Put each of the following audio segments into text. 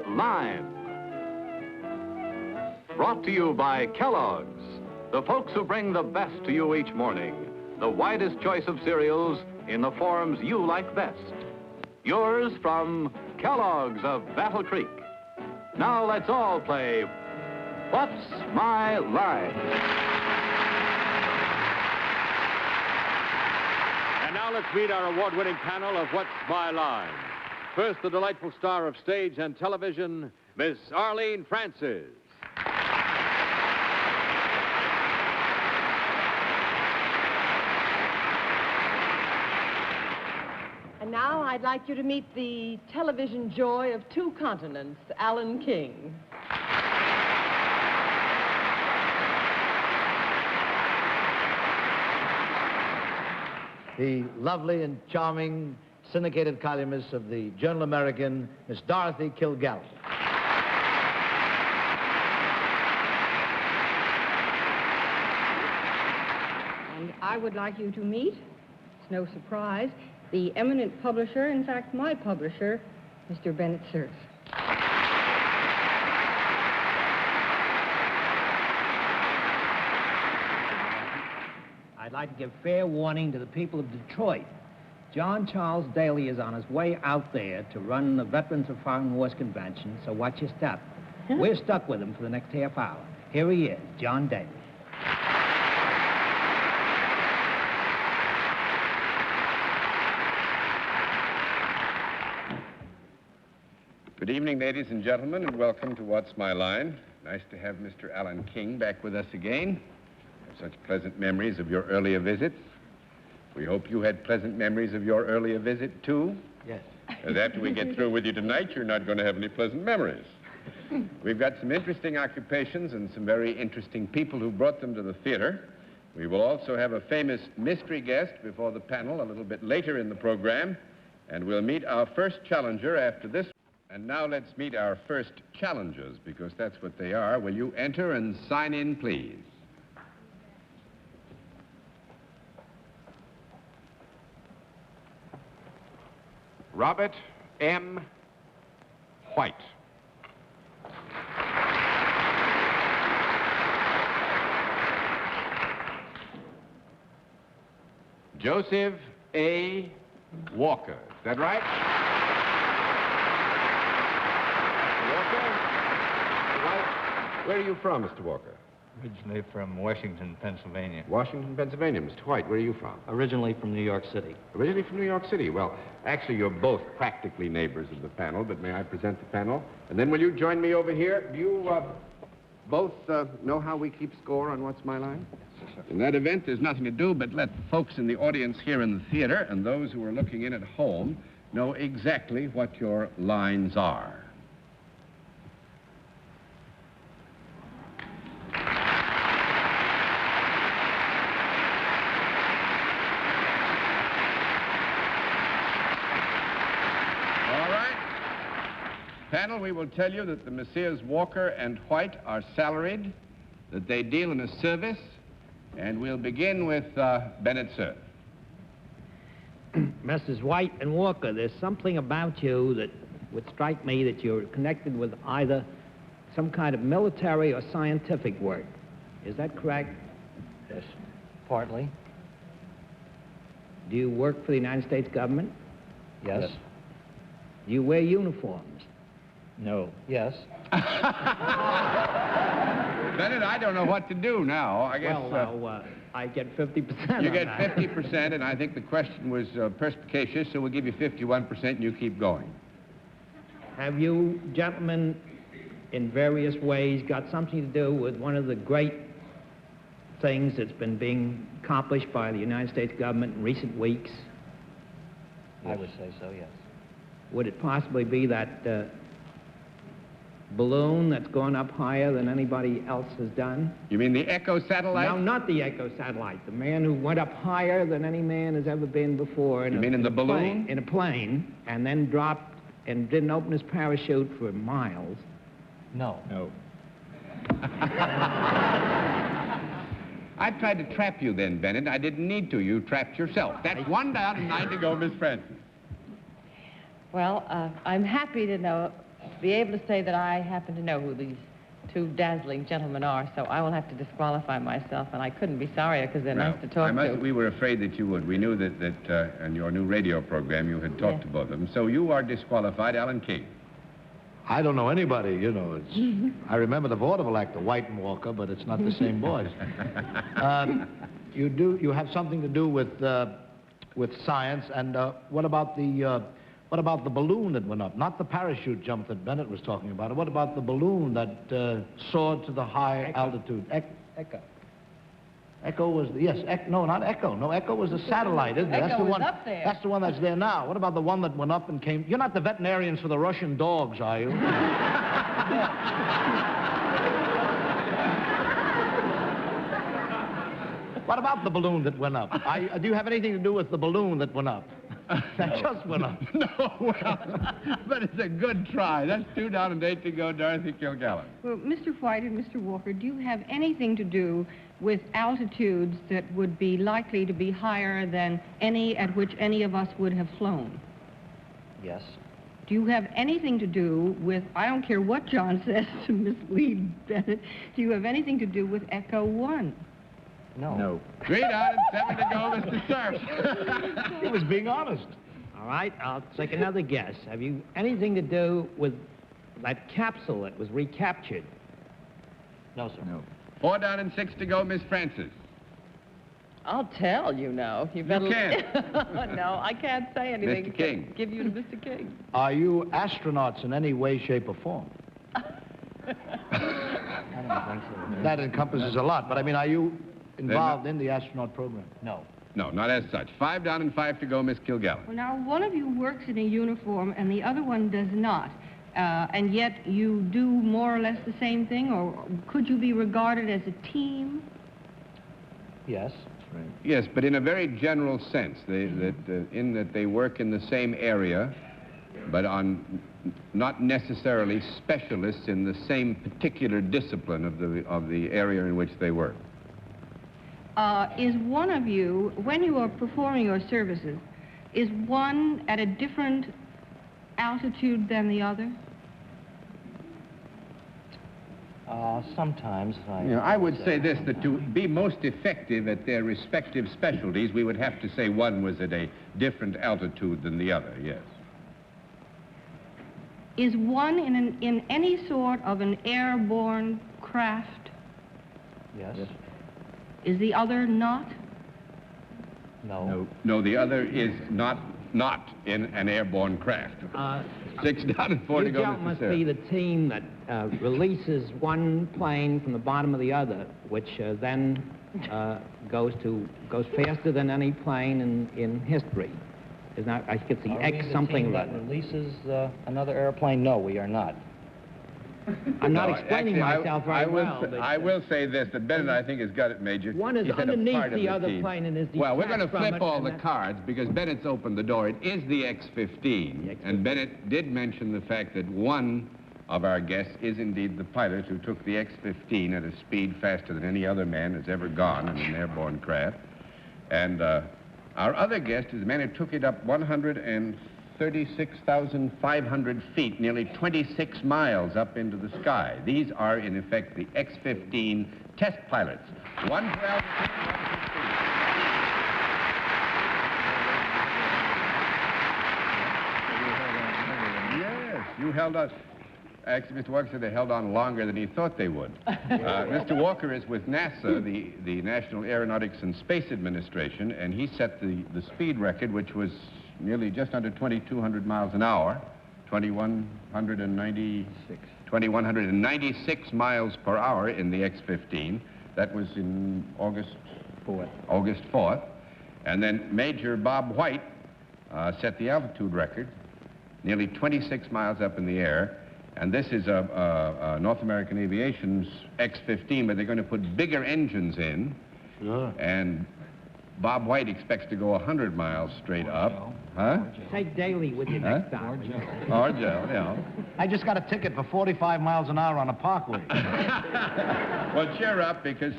line. Brought to you by Kellogg's, the folks who bring the best to you each morning. The widest choice of cereals in the forms you like best. Yours from Kellogg's of Battle Creek. Now let's all play What's My Line? And now let's meet our award-winning panel of What's My Line. First, the delightful star of stage and television, Miss Arlene Francis. And now I'd like you to meet the television joy of two continents, Alan King. The lovely and charming syndicated columnist of the Journal American, Miss Dorothy Kilgallen. And I would like you to meet, it's no surprise, the eminent publisher, in fact, my publisher, Mr. Bennett, Cerf. I'd like to give fair warning to the people of Detroit. John Charles Daly is on his way out there to run the Veterans of Foreign Wars Convention, so watch your step. We're stuck with him for the next half hour. Here he is, John Daly. Good evening, ladies and gentlemen, and welcome to What's My Line. Nice to have Mr. Alan King back with us again. I have such pleasant memories of your earlier visits. We hope you had pleasant memories of your earlier visit, too. Yes. As after we get through with you tonight, you're not going to have any pleasant memories. We've got some interesting occupations and some very interesting people who brought them to the theater. We will also have a famous mystery guest before the panel a little bit later in the program, and we'll meet our first challenger after this. And now let's meet our first challengers, because that's what they are. Will you enter and sign in, please? Robert M. White. Joseph A. Walker. Is that right? Where are you from, Mr. Walker? Originally from Washington, Pennsylvania. Washington, Pennsylvania. Mr. White, where are you from? Originally from New York City. Originally from New York City. Well, actually, you're both practically neighbors of the panel, but may I present the panel? And then will you join me over here? Do you both know how we keep score on What's My Line? In that event, there's nothing to do but let the folks in the audience here in the theater and those who are looking in at home know exactly what your lines are. Panel, we will tell you that the Messrs. Walker and White are salaried, that they deal in a service, and we'll begin with Bennett, sir. Messrs. White and Walker, there's something about you that would strike me that you're connected with either some kind of military or scientific work. Is that correct? Yes, partly. Do you work for the United States government? Yes. Do you wear uniforms? No. Yes. Bennett, I don't know what to do now. I guess. Well, I get 50%. You get 50%, and I think the question was perspicacious, so we'll give you 51% and you keep going. Have you, gentlemen, in various ways, got something to do with one of the great things that's been being accomplished by the United States government in recent weeks? I would say so, yes. Would it possibly be that balloon that's gone up higher than anybody else has done? You mean the Echo satellite? No, not the Echo satellite. The man who went up higher than any man has ever been before. You mean in the balloon? In a plane, and then dropped and didn't open his parachute for miles. No. No. I tried to trap you then, Bennett. I didn't need to. You trapped yourself. That's 1 down and 9 to go, Miss Francis. Well, I'm happy to know be able to say that I happen to know who these two dazzling gentlemen are, so I will have to disqualify myself, and I couldn't be sorrier because they're nice to talk to. We were afraid that you would. We knew that in your new radio program you had talked to both of them. So you are disqualified, Alan King. I don't know anybody, you know. I remember the vaudeville actor, White and Walker, but it's not the same voice. You have something to do with science, and what about the balloon that went up? Not the parachute jump that Bennett was talking about. What about the balloon that soared to the high altitude? Echo. Echo was no, not Echo. No, Echo was a satellite, isn't it? Echo That's the was one. up there. That's the one that's there now. What about the one that went up and came? You're not the veterinarians for the Russian dogs, are you? What about the balloon that went up? Do you have anything to do with the balloon that went up? That just went up. No, well, but it's a good try. That's 2 down and 8 to go, Dorothy Kilgallen. Well, Mr. White and Mr. Walker, do you have anything to do with altitudes that would be likely to be higher than any at which any of us would have flown? Yes. Do you have anything to do with, I don't care what John says to mislead Bennett, do you have anything to do with Echo 1? No. 3 down and 7 to go, Mr. Cerf. He was being honest. All right, I'll take another guess. Have you anything to do with that capsule that was recaptured? No, sir. No. 4 down and 6 to go, Miss Francis. I'll tell, you know. You better... can't. No, I can't say anything. Mr. King. Give you to Mr. King. Are you astronauts in any way, shape, or form? I don't think so. That encompasses a lot, but I mean, are you involved in the astronaut program? No. No, not as such. 5 down and 5 to go, Miss Kilgallen. Well, now, one of you works in a uniform and the other one does not. And yet you do more or less the same thing, or could you be regarded as a team? Yes. Right. Yes, but in a very general sense, in that they work in the same area, but on not necessarily specialists in the same particular discipline of the area in which they work. Is one of you, when you are performing your services, is one at a different altitude than the other? Sometimes I would say this, that to be most effective at their respective specialties, we would have to say one was at a different altitude than the other, yes. Is one in any sort of an airborne craft? Yes. Is the other not? No. No, the other is not in an airborne craft. 6 down and 4 to go, You Mr. must Cerf. be the team that releases one plane from the bottom of the other, which then goes faster than any plane in history. Isn't that, I think it's the Are we X the something team or that other. releases another airplane? No, we are not. I'm not No, explaining actually, myself very well. but, I will say this, that Bennett, I think, has got it, Major. One is He said a underneath part of the other team. plane and is Well, we're going to detached from flip it, all and the that- cards because Bennett's opened the door. It is the X-15. The X-15. And Bennett did mention the fact that one of our guests is indeed the pilot who took the X-15 at a speed faster than any other man has ever gone in an airborne craft. And our other guest is the man who took it up 136,500 feet, nearly 26 miles up into the sky. These are, in effect, the X-15 test pilots. One for altitude, one for speed. Yes, you held on. Actually, Mr. Walker said they held on longer than he thought they would. Mr. Walker is with NASA, the National Aeronautics and Space Administration, and he set the speed record, which was nearly just under 2,200 miles an hour, 2,196 miles per hour in the X-15. That was in August 4th. And then Major Bob White set the altitude record, nearly 26 miles up in the air. And this is North American Aviation's X-15, but they're going to put bigger engines in. Sure. And Bob White expects to go 100 miles straight up. Huh? Take Daly with you next time. Or Joe, yeah. I just got a ticket for 45 miles an hour on a parkway. Well, cheer up, because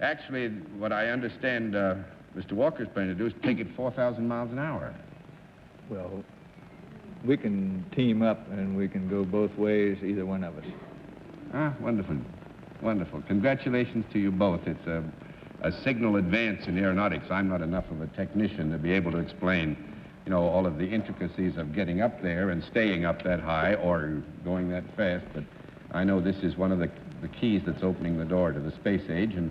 actually what I understand Mr. Walker's planning to do is take it 4,000 miles an hour. Well, we can team up and we can go both ways, either one of us. Ah, wonderful. Wonderful. Congratulations to you both. It's a signal advance in aeronautics. I'm not enough of a technician to be able to explain, you know, all of the intricacies of getting up there and staying up that high or going that fast, but I know this is one of the keys that's opening the door to the space age, and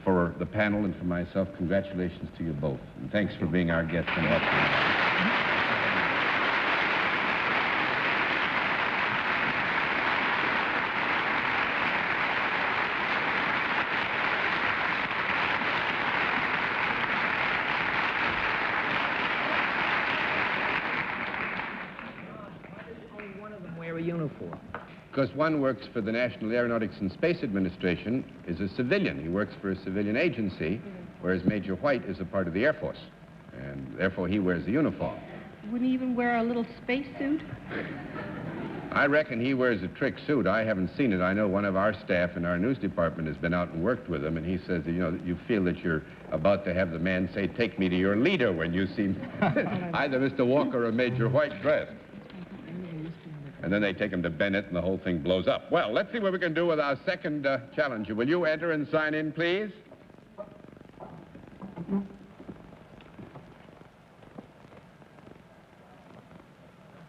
for the panel and for myself, congratulations to you both. And thanks for being our guests and watching. Uniform. Because one works for the National Aeronautics and Space Administration, is a civilian. He works for a civilian agency, whereas Major White is a part of the Air Force, and therefore he wears the uniform. Wouldn't he even wear a little space suit? I reckon he wears a trick suit. I haven't seen it. I know one of our staff in our news department has been out and worked with him, and he says that, you know, you feel that you're about to have the man say, "Take me to your leader," when you see either Mr. Walker or Major White dressed. And then they take him to Bennett, and the whole thing blows up. Well, let's see what we can do with our second challenger. Will you enter and sign in, please?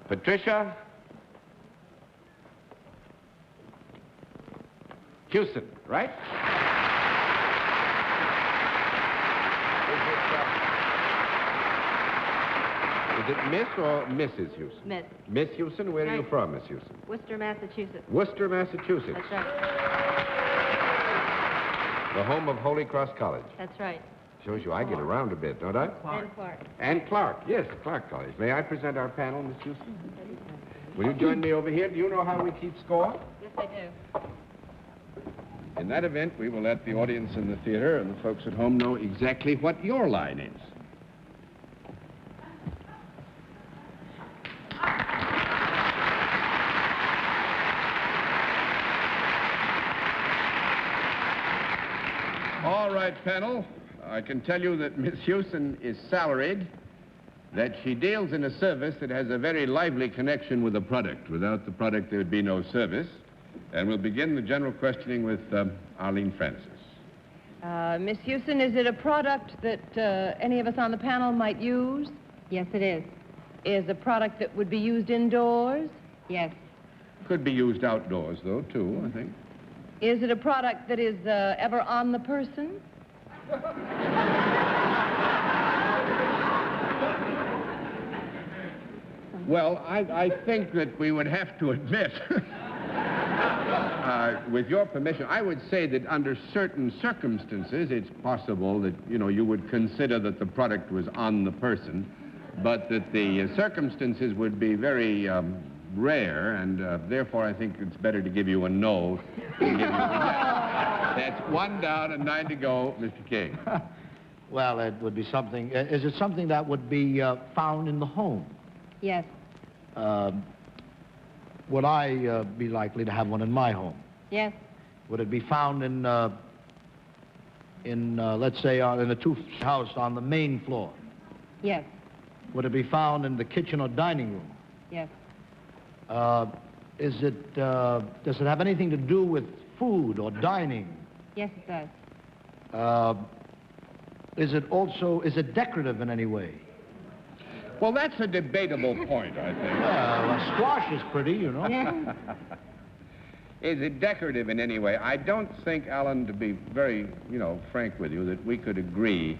Patricia Houston, right? Is it Miss or Mrs. Houston? Miss. Miss Houston, where are you Right. from, Miss Houston? Worcester, Massachusetts. Worcester, Massachusetts. That's right. The home of Holy Cross College. That's right. Shows you I get around a bit, don't I? And Clark. And Clark, yes, Clark College. May I present our panel, Miss Houston? Will you join me over here? Do you know how we keep score? Yes, I do. In that event, we will let the audience in the theater and the folks at home know exactly what your line is. All right, panel. I can tell you that Miss Houston is salaried, that she deals in a service that has a very lively connection with the product. Without the product, there would be no service. And we'll begin the general questioning with Arlene Francis. Miss Houston, is it a product that any of us on the panel might use? Yes, it is. Is a product that would be used indoors? Yes. Could be used outdoors, though, too, I think. Is it a product that is ever on the person? Well, I think that we would have to admit, with your permission, I would say that under certain circumstances, it's possible that, you know, you would consider that the product was on the person, but that the circumstances would be very rare, and therefore I think it's better to give you a no than give you a yes. That's 1 down and 9 to go, Mr. King. Well, it would be something... is it something that would be found in the home? Yes. Would I be likely to have one in my home? Yes. Would it be found in let's say, in a two-house on the main floor? Yes. Would it be found in the kitchen or dining room? Yes. Does it have anything to do with food or dining? Yes, it does. Is it decorative in any way? Well, that's a debatable point, I think. Well, a squash is pretty, you know. Yeah. Is it decorative in any way? I don't think, Alan, to be very, frank with you, that we could agree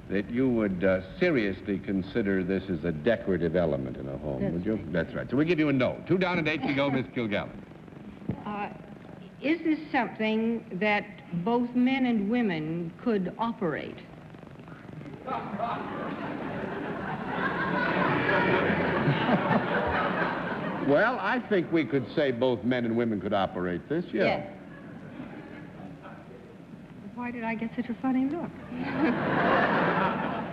that you would seriously consider this as a decorative element in a home, would you? That's right. So we give you a no. 2 down and 8 to go, Miss Kilgallen. Is this something that both men and women could operate? Well, I think we could say both men and women could operate this, yeah. Yes. Why did I get such a funny look?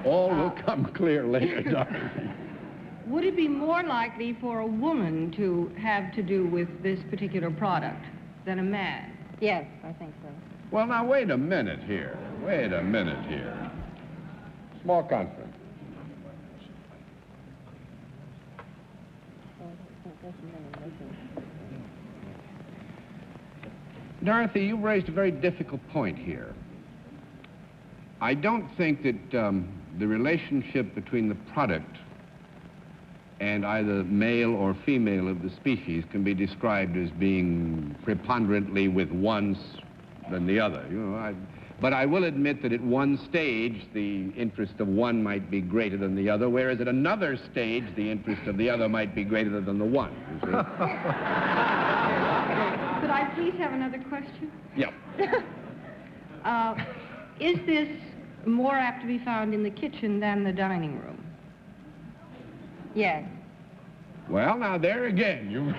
All will come clear later, Dorothy. Would it be more likely for a woman to have to do with this particular product than a man? Yes, I think so. Well, now, wait a minute here. Wait a minute here. Small conference. Dorothy, you've raised a very difficult point here. I don't think that the relationship between the product and either male or female of the species can be described as being preponderantly with one than the other. You know, but I will admit that at one stage, the interest of one might be greater than the other, whereas at another stage, the interest of the other might be greater than the one, you see. Could I please have another question? Yeah. Is this more apt to be found in the kitchen than the dining room? Yes. Well, now, there again, you...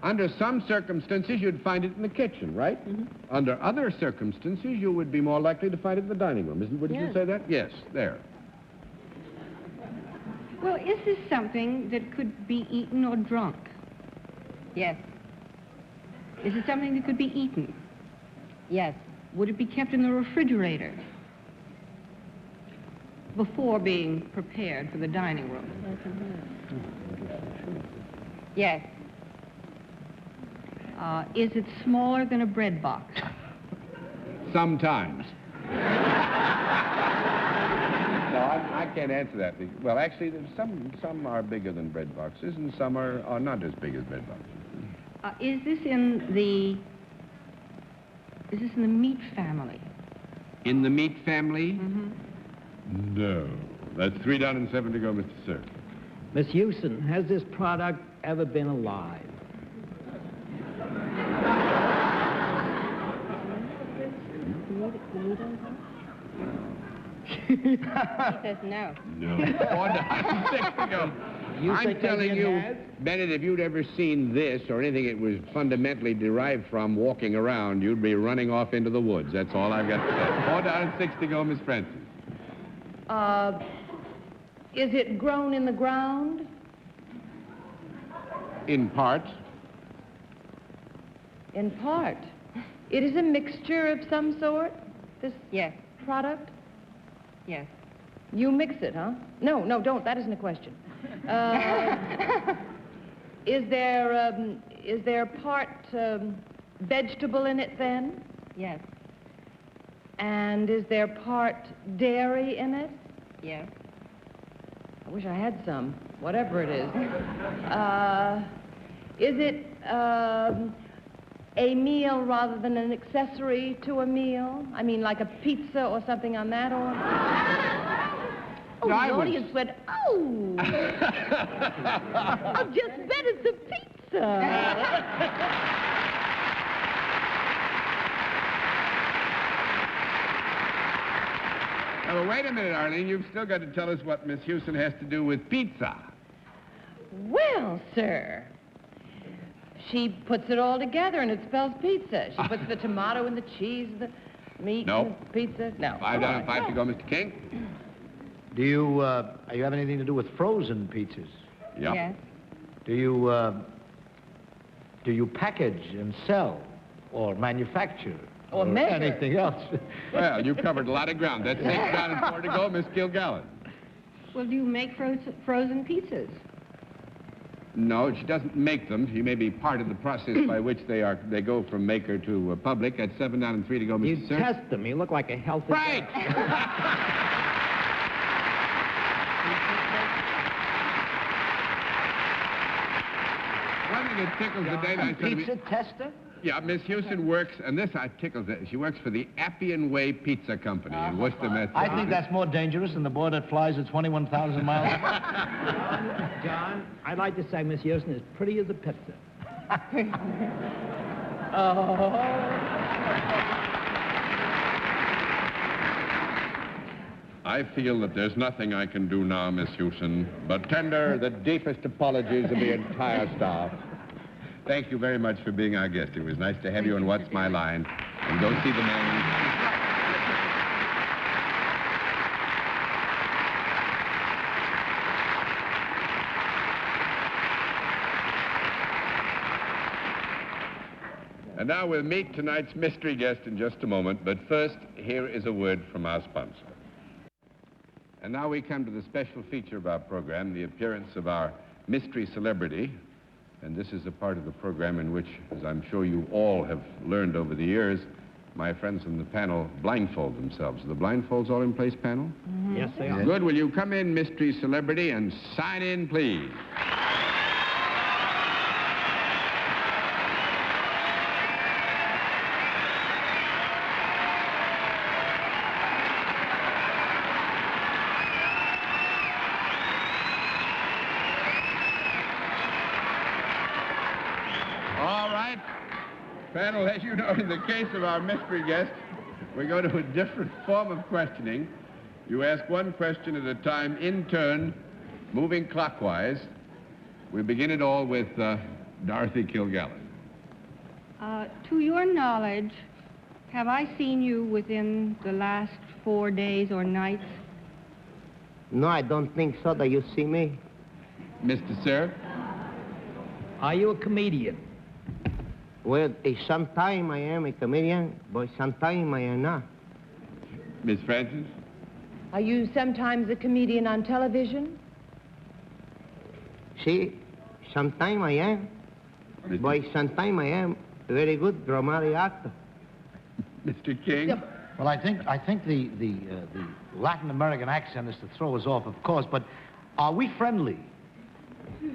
Under some circumstances, you'd find it in the kitchen, right? Mm-hmm. Under other circumstances, you would be more likely to find it in the dining room. Wouldn't you say that? Yes, there. Well, is this something that could be eaten or drunk? Yes. Is it something that could be eaten? Yes. Would it be kept in the refrigerator before being prepared for the dining room? Yes. Is it smaller than a bread box? Sometimes. No, I can't answer that. Well, actually, there's some are bigger than bread boxes, and some are not as big as bread boxes. Is this in the meat family? In the meat family? Mm-hmm. No. That's 3 down and 7 to go, Mr. Cerf. Miss Houston, has this product ever been alive? He says no. No. 4 down and 6 to go. I'm telling you, Bennett, if you'd ever seen this or anything it was fundamentally derived from walking around, you'd be running off into the woods. That's all I've got to say. 4 down and 6 to go, Miss Francis. Is it grown in the ground? In part. In part. It is a mixture of some sort, this Yes. product? Yes. You mix it, huh? No, don't. That isn't a question. Is there part vegetable in it then? Yes. And is there part dairy in it? Yes. I wish I had some, whatever it is. Is it a meal rather than an accessory to a meal? I mean, like a pizza or something on that order? Oh, No, the I was- audience went, oh! I just bet it's a pizza. Now, wait a minute, Arlene. You've still got to tell us what Miss Houston has to do with pizza. Well, sir, she puts it all together and it spells pizza. She puts the tomato and the cheese, the meat, No. and the pizza. No. 5 down and All right. 5 to go, Mr. King. Do you have anything to do with frozen pizzas? Yeah. Yes. Do you package and sell or manufacture? Or measure. Anything else? Well, you've covered a lot of ground. That's 6 down and 4 to go, Miss Kilgallen. Well, do you make frozen pizzas? No, she doesn't make them. She may be part of the process by which they go from maker to public. At 7 down and 3 to go, Mr. You Cerf. test them. You look like a healthy Right! One thing that tickles the day that I said to me... Pizza tester? Yeah, Miss Houston works, and this tickles it. She works for the Appian Way Pizza Company in Worcester, Massachusetts. I think that's more dangerous than the boy that flies at 21,000 miles. John, I'd like to say Miss Houston is pretty as a pizza. I feel that there's nothing I can do now, Miss Houston, but tender the deepest apologies of the entire staff. Thank you very much for being our guest. It was nice to have you on What's My Line. And go see the man. And now we'll meet tonight's mystery guest in just a moment, but first, here is a word from our sponsor. And now we come to the special feature of our program, the appearance of our mystery celebrity. And this is a part of the program in which, as I'm sure you all have learned over the years, my friends on the panel blindfold themselves. Are the blindfolds all in place, panel? Mm-hmm. Yes, they are. Good. Will you come in, mystery celebrity, and sign in, please? All right. Panel, as you know, in the case of our mystery guest, we go to a different form of questioning. You ask one question at a time, in turn, moving clockwise. We begin it all with Dorothy Kilgallen. To your knowledge, have I seen you within the last 4 days or nights? No, I don't think so that you see me. Mr. Cerf? Are you a comedian? Well, sometime I am a comedian, but sometime I am not. Miss Francis? Are you sometimes a comedian on television? See, sometime I am, but sometime I am a very good dramatic actor. Mr. King? Well, I think the Latin American accent is to throw us off, of course, but are we friendly? We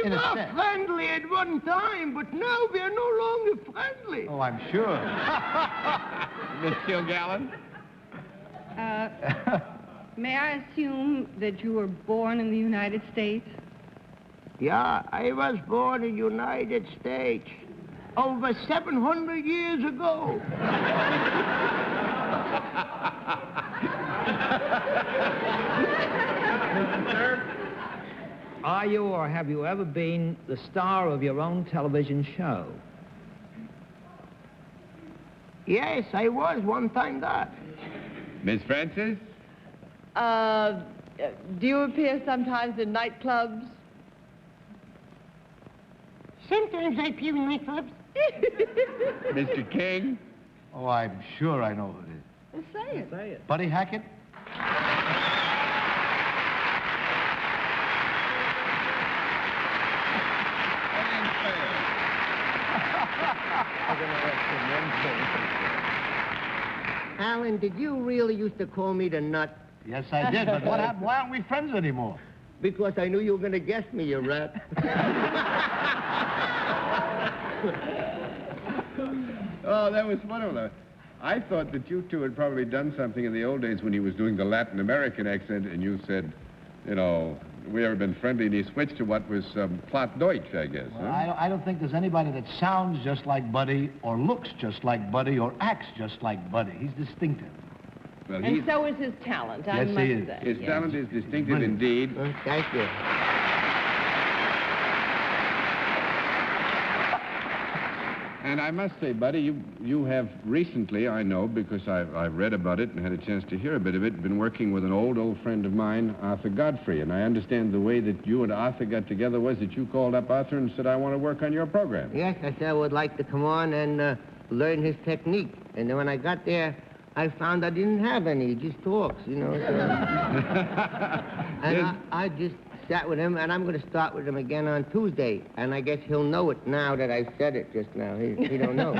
In a were sense. friendly at one time, but now we are no longer friendly. Oh, I'm sure. Miss Kilgallen? May I assume that you were born in the United States? Yeah, I was born in the United States over 700 years ago. Are you or have you ever been the star of your own television show? Yes, I was one time that. Miss Francis? Do you appear sometimes in nightclubs? Sometimes I appear in nightclubs. Mr. King? Oh, I'm sure I know who it is. Well, say it. Say it. Buddy Hackett? Alan, did you really used to call me the nut? Yes, I did, but what happened? Why aren't we friends anymore? Because I knew you were going to guess me, you rat. Oh, that was wonderful. I thought that you two had probably done something in the old days when he was doing the Latin American accent, and you said, you know, we ever been friendly, and he switched to what was Platt Deutsch, I guess. Well, huh? I don't think there's anybody that sounds just like Buddy, or looks just like Buddy, or acts just like Buddy. He's distinctive. Well, And so is his talent, I Yes, must he is. say. his yes. talent is distinctive Brilliant. indeed. Thank you. And I must say, Buddy, you have recently, I know, because I've read about it and had a chance to hear a bit of it, been working with an old friend of mine, Arthur Godfrey. And I understand the way that you and Arthur got together was that you called up Arthur and said, I want to work on your program. Yes, I said I would like to come on and learn his technique. And then when I got there, I found I didn't have any. He just talks, you know. So. And I just sat with him, and I'm going to start with him again on Tuesday. And I guess he'll know it now that I said it just now. He don't know.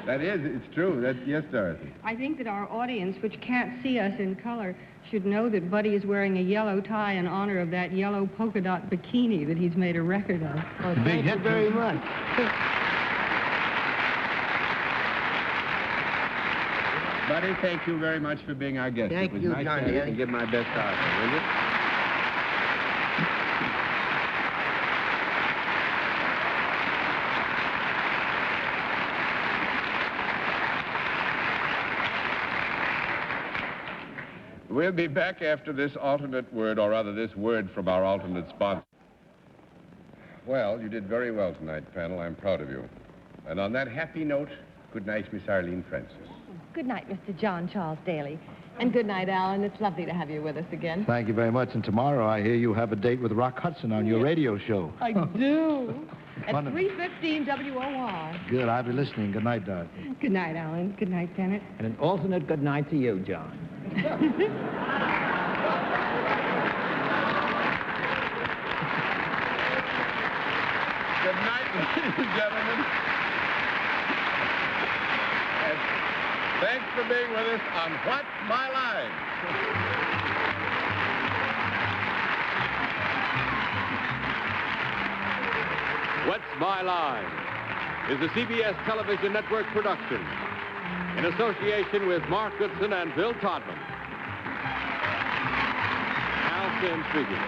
That is, it's true. Yes, Dorothy. I think that our audience, which can't see us in color, should know that Buddy is wearing a yellow tie in honor of that yellow polka dot bikini that he's made a record of. Oh, thank you very much. Buddy, thank you very much for being our guest. Thank it was you, nice Johnny. to have you, and give my best to Arthur, will you? We'll be back after this alternate word, or rather this word from our alternate sponsor. Well, you did very well tonight, panel. I'm proud of you. And on that happy note, good night, Miss Arlene Francis. Good night, Mr. John Charles Daly. And good night, Alan. It's lovely to have you with us again. Thank you very much. And tomorrow I hear you have a date with Rock Hudson on your radio show. I do. At Wonderful. 3:15 WOR. Good. I'll be listening. Good night, Dorothy. Good night, Alan. Good night, Bennett. And an alternate good night to you, John. Good night, ladies and gentlemen. And thanks for being with us on What's My Line? What's My Line is a CBS television network production in association with Mark Goodson and Bill Todman. Al Sim speaking.